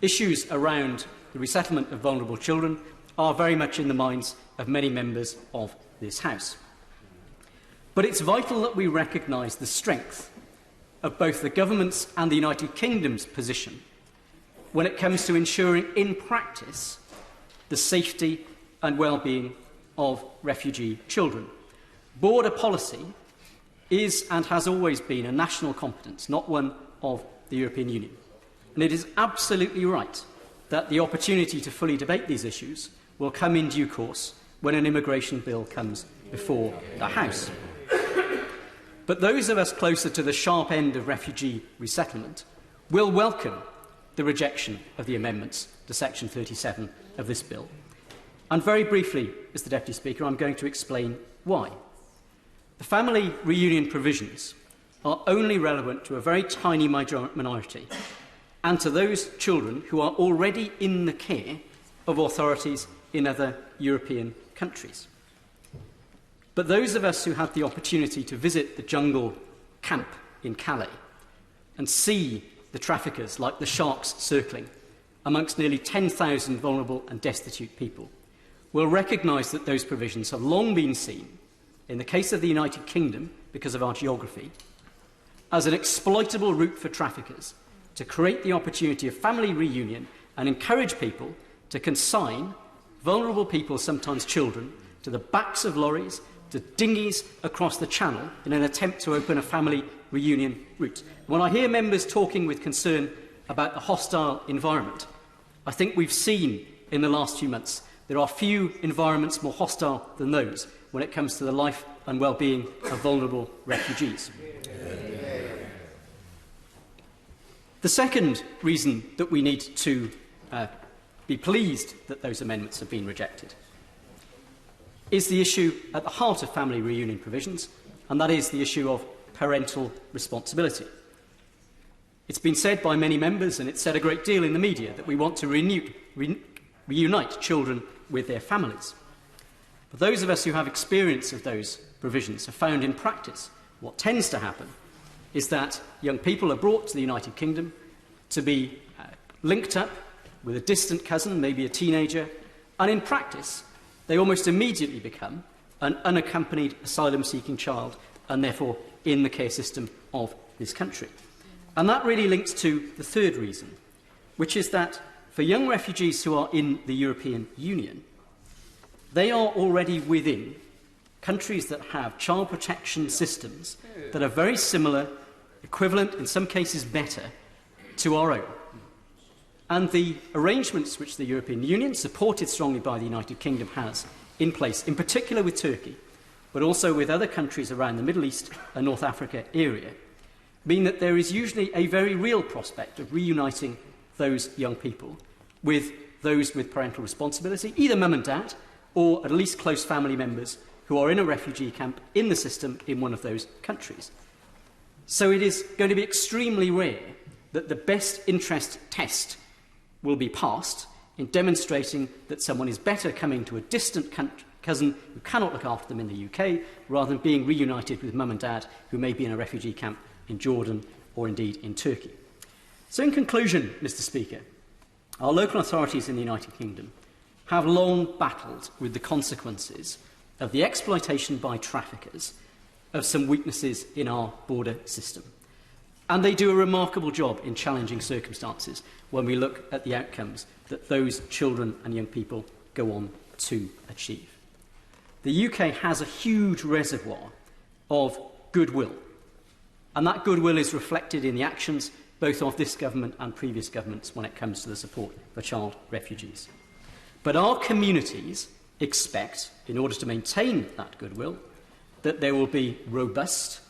issues around the resettlement of vulnerable children are very much in the minds of many members of this House. But it's vital that we recognise the strength of both the Government's and the United Kingdom's position when it comes to ensuring in practice the safety and well-being of refugee children. Border policy is and has always been a national competence, not one of the European Union. And it is absolutely right that the opportunity to fully debate these issues will come in due course when an immigration bill comes before the House. But those of us closer to the sharp end of refugee resettlement will welcome the rejection of the amendments to Section 37 of this bill. And very briefly, Mr Deputy Speaker, I'm going to explain why. The family reunion provisions are only relevant to a very tiny minority and to those children who are already in the care of authorities in other European countries. But those of us who had the opportunity to visit the jungle camp in Calais and see the traffickers like the sharks circling amongst nearly 10,000 vulnerable and destitute people will recognise that those provisions have long been seen, in the case of the United Kingdom, because of our geography, as an exploitable route for traffickers to create the opportunity of family reunion and encourage people to consign vulnerable people, sometimes children, to the backs of lorries, to dinghies across the Channel in an attempt to open a family reunion route. When I hear members talking with concern about the hostile environment, I think we've seen in the last few months there are few environments more hostile than those when it comes to the life and well-being of vulnerable refugees. The second reason that we need to be pleased that those amendments have been rejected is the issue at the heart of family reunion provisions, and that is the issue of parental responsibility. It's been said by many members, and it's said a great deal in the media, that we want to reunite children with their families. But those of us who have experience of those provisions have found in practice what tends to happen is that young people are brought to the United Kingdom to be linked up with a distant cousin, maybe a teenager, and in practice they almost immediately become an unaccompanied asylum-seeking child and therefore in the care system of this country. And that really links to the third reason, which is that for young refugees who are in the European Union, they are already within countries that have child protection systems that are very similar, equivalent, in some cases better, to our own. And the arrangements which the European Union, supported strongly by the United Kingdom, has in place, in particular with Turkey, but also with other countries around the Middle East and North Africa area, mean that there is usually a very real prospect of reuniting those young people with those with parental responsibility, either mum and dad, or at least close family members who are in a refugee camp in the system in one of those countries. So it is going to be extremely rare that the best interest test will be passed in demonstrating that someone is better coming to a distant cousin who cannot look after them in the UK rather than being reunited with mum and dad who may be in a refugee camp in Jordan or indeed in Turkey. So in conclusion, Mr Speaker, our local authorities in the United Kingdom have long battled with the consequences of the exploitation by traffickers of some weaknesses in our border system. And they do a remarkable job in challenging circumstances when we look at the outcomes that those children and young people go on to achieve. The UK has a huge reservoir of goodwill, and that goodwill is reflected in the actions both of this government and previous governments when it comes to the support for child refugees. But our communities expect, in order to maintain that goodwill, that there will be robust,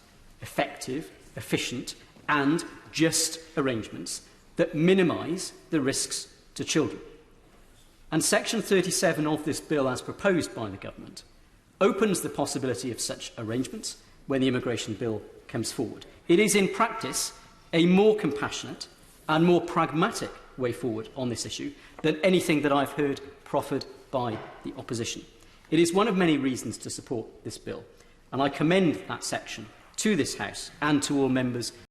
effective, efficient and just arrangements that minimise the risks to children. And Section 37 of this bill, as proposed by the government, opens the possibility of such arrangements when the immigration bill comes forward. It is in practice a more compassionate and more pragmatic way forward on this issue than anything that I've heard proffered by the opposition. It is one of many reasons to support this bill, and I commend that section to this House and to all members